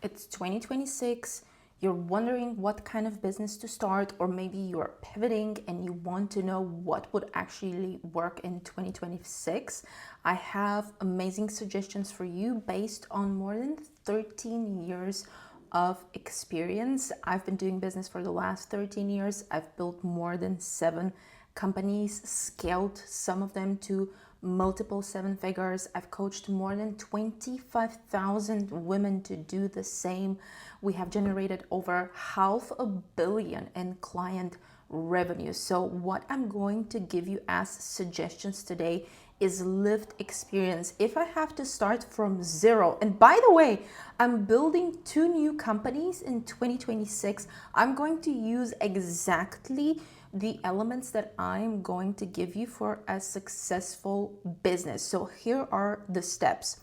It's 2026. You're wondering what kind of business to start, or maybe you're pivoting and you want to know what would actually work in 2026. I have amazing suggestions for you based on more than 13 years of experience. I've been doing business for the last 13 years. I've built more than 7 companies, scaled some of them to multiple 7 figures. I've coached more than 25,000 women to do the same. We have generated over $500 million in client revenue. So what I'm going to give you as suggestions today is lived experience. If I have to start from zero, and by the way, I'm building 2 new companies in 2026, I'm going to use exactly the elements that I'm going to give you for a successful business. So here are the steps.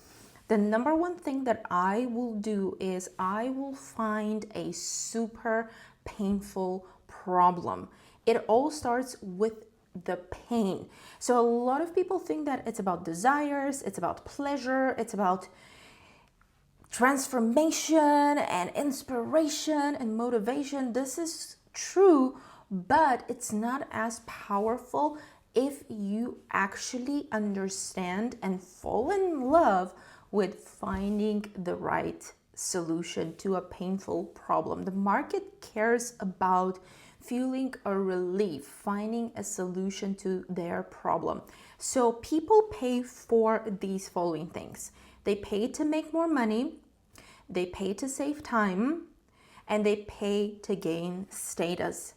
The number one thing that I will do is I will find a super painful problem. It all starts with the pain. So a lot of people think that it's about desires, it's about pleasure, it's about transformation and inspiration and motivation. This is true, but it's not as powerful if you actually understand and fall in love with finding the right solution to a painful problem. The market cares about feeling a relief, finding a solution to their problem. So people pay for these following things. They pay to make more money, they pay to save time, and they pay to gain status.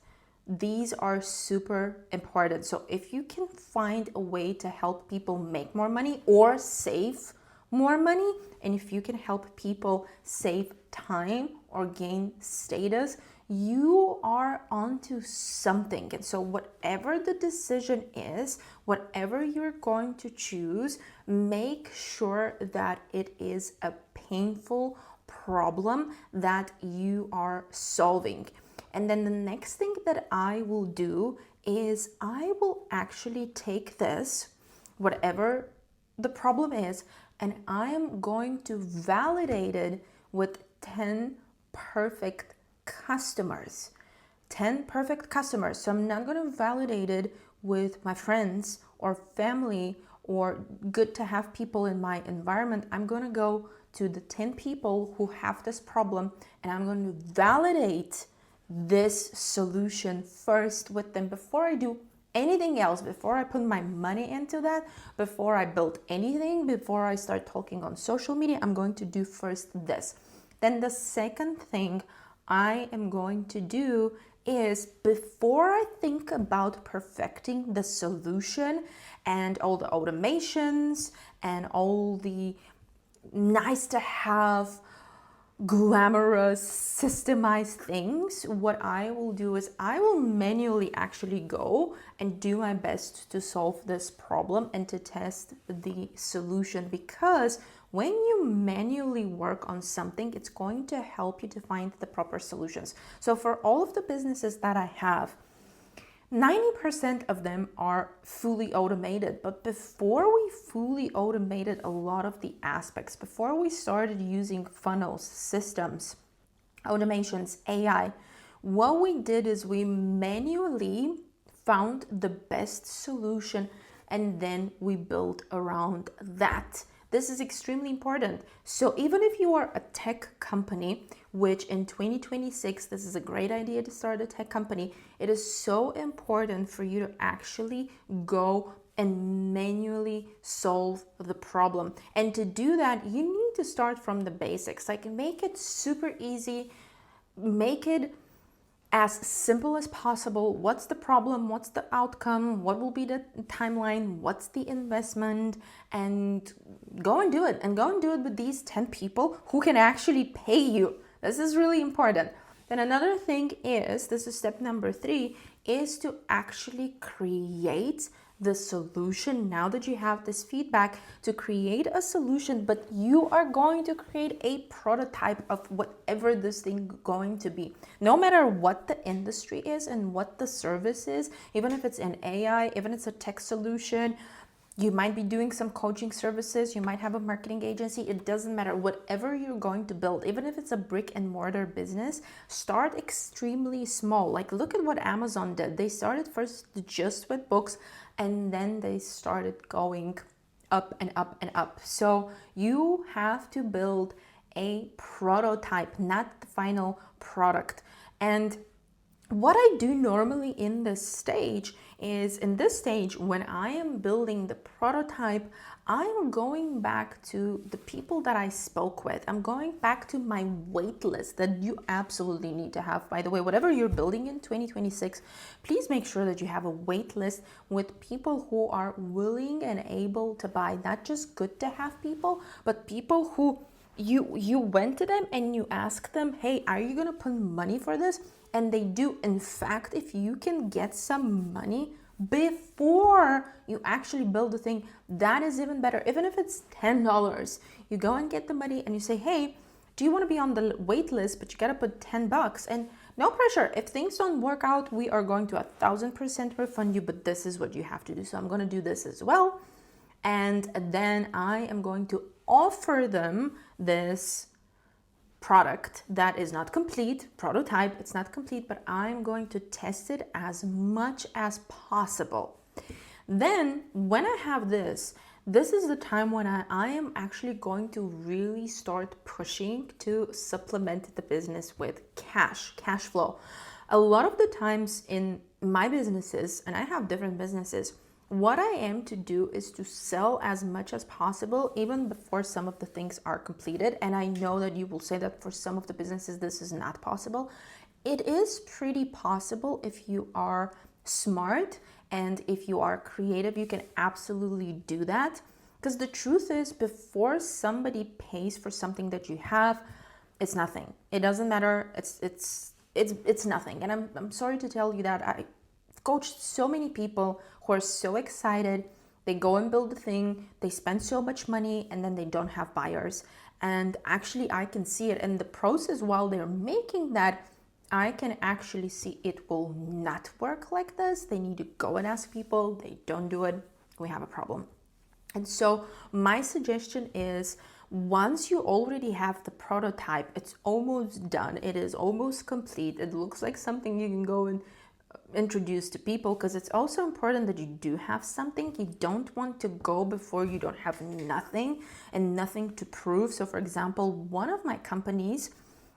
These are super important. So if you can find a way to help people make more money or save more money, and if you can help people save time or gain status, you are onto something. And so whatever the decision is, whatever you're going to choose, make sure that it is a painful problem that you are solving. And then the next thing that I will do is I will actually take this, whatever the problem is, and I am going to validate it with 10 perfect customers. 10 perfect customers. So I'm not going to validate it with my friends or family or good to have people in my environment. I'm going to go to the 10 people who have this problem, and I'm going to validate this solution first with them before I do anything else, before I put my money into that, before I build anything, before I start talking on social media. I'm going to do first this. Then the second thing I am going to do is, before I think about perfecting the solution and all the automations and all the nice to have glamorous systemized things, what I will do is I will manually actually go and do my best to solve this problem and to test the solution, because when you manually work on something, it's going to help you to find the proper solutions. So for all of the businesses that I have, 90% of them are fully automated. But before we fully automated a lot of the aspects, before we started using funnels, systems, automations, AI, what we did is we manually found the best solution and then we built around that. This is extremely important. So even if you are a tech company, which in 2026, this is a great idea to start a tech company, it is so important for you to actually go and manually solve the problem. And to do that, you need to start from the basics. Like, make it super easy, make it as simple as possible. What's the problem? What's the outcome? What will be the timeline? What's the investment? And go and do it. And go and do it with these 10 people who can actually pay you. This is really important. Then another thing is, this is step number 3, is to actually create the solution. Now that you have this feedback, to create a solution, but you are going to create a prototype of whatever this thing going to be. No matter what the industry is and what the service is, even if it's an AI, even if it's a tech solution, You might be doing some coaching services. You might have a marketing agency. It doesn't matter. Whatever you're going to build, even if it's a brick and mortar business, start extremely small. Like, look at what Amazon did. They started first just with books, and then they started going up and up and up. So you have to build a prototype, not the final product. And what I do normally in this stage is, when I am building the prototype, I'm going back to the people that I spoke with. I'm going back to my wait list that you absolutely need to have. By the way, whatever you're building in 2026, please make sure that you have a wait list with people who are willing and able to buy. Not just good to have people, but people who you went to them and you asked them, hey, are you gonna put money for this? And they do. In fact, if you can get some money before you actually build the thing, that is even better. Even if it's $10, you go and get the money and you say, hey, do you want to be on the wait list? But you got to put $10, and no pressure. If things don't work out, we are going to 1,000% refund you, but this is what you have to do. So I'm going to do this as well. And then I am going to offer them this product that is not complete, prototype, it's not complete, but I'm going to test it as much as possible. Then when I have this is the time when I am actually going to really start pushing to supplement the business with cash flow. A lot of the times in my businesses, and I have different businesses, what I aim to do is to sell as much as possible even before some of the things are completed. And I know that you will say that for some of the businesses this is not possible. It is pretty possible if you are smart and if you are creative. You can absolutely do that, because the truth is, before somebody pays for something that you have, it's nothing. It doesn't matter. It's nothing. And I'm sorry to tell you that I coached so many people who are so excited. They go and build the thing, they spend so much money, and then they don't have buyers. And actually I can see it in the process while they're making that. I can actually see it will not work like this. They need to go and ask people. They don't do it. We have a problem. And so my suggestion is, once you already have the prototype, it's almost done. It is almost complete. It looks like something you can go and introduce to people, because it's also important that you do have something. You don't want to go before you don't have nothing and nothing to prove. So for example, one of my companies,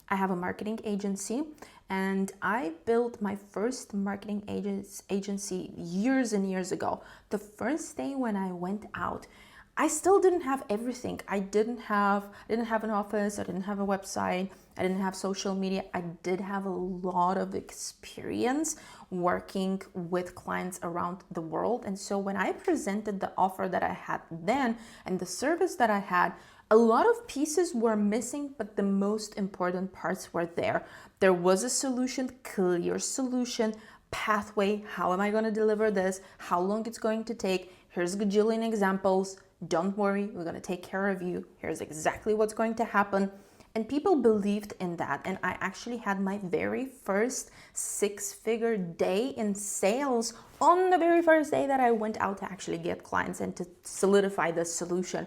I have a marketing agency, and I built my first marketing agency years and years ago. The first day when I went out, I still didn't have everything. I didn't have an office, I didn't have a website, I didn't have social media. I did have a lot of experience working with clients around the world. And so when I presented the offer that I had then and the service that I had, a lot of pieces were missing, but the most important parts were there. There was a solution, clear solution, pathway. How am I going to deliver this? How long it's going to take? Here's a gajillion examples. Don't worry, we're going to take care of you. Here's exactly what's going to happen. And people believed in that. And I actually had my very first 6-figure day in sales on the very first day that I went out to actually get clients and to solidify the solution.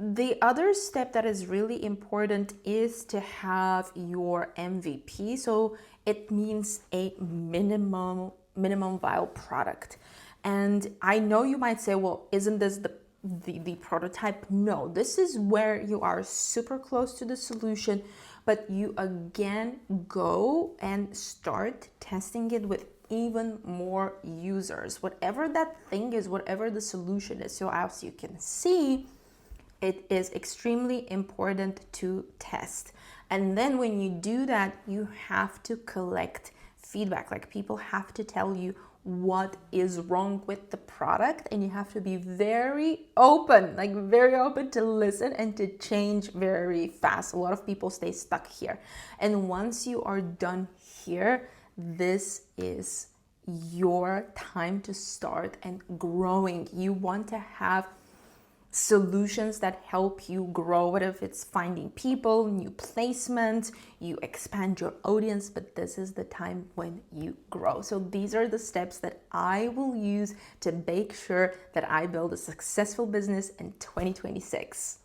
The other step that is really important is to have your MVP. So it means a minimum viable product. And I know you might say, well, isn't this the prototype? No, this is where you are super close to the solution, but you again go and start testing it with even more users, whatever that thing is, whatever the solution is. So as you can see, it is extremely important to test. And then when you do that, you have to collect feedback. Like, people have to tell you what is wrong with the product, and you have to be very open to listen and to change very fast. A lot of people stay stuck here. And once you are done here, this is your time to start and growing. You want to have solutions that help you grow, what if it's finding people, new placements, you expand your audience, but this is the time when you grow. So these are the steps that I will use to make sure that I build a successful business in 2026.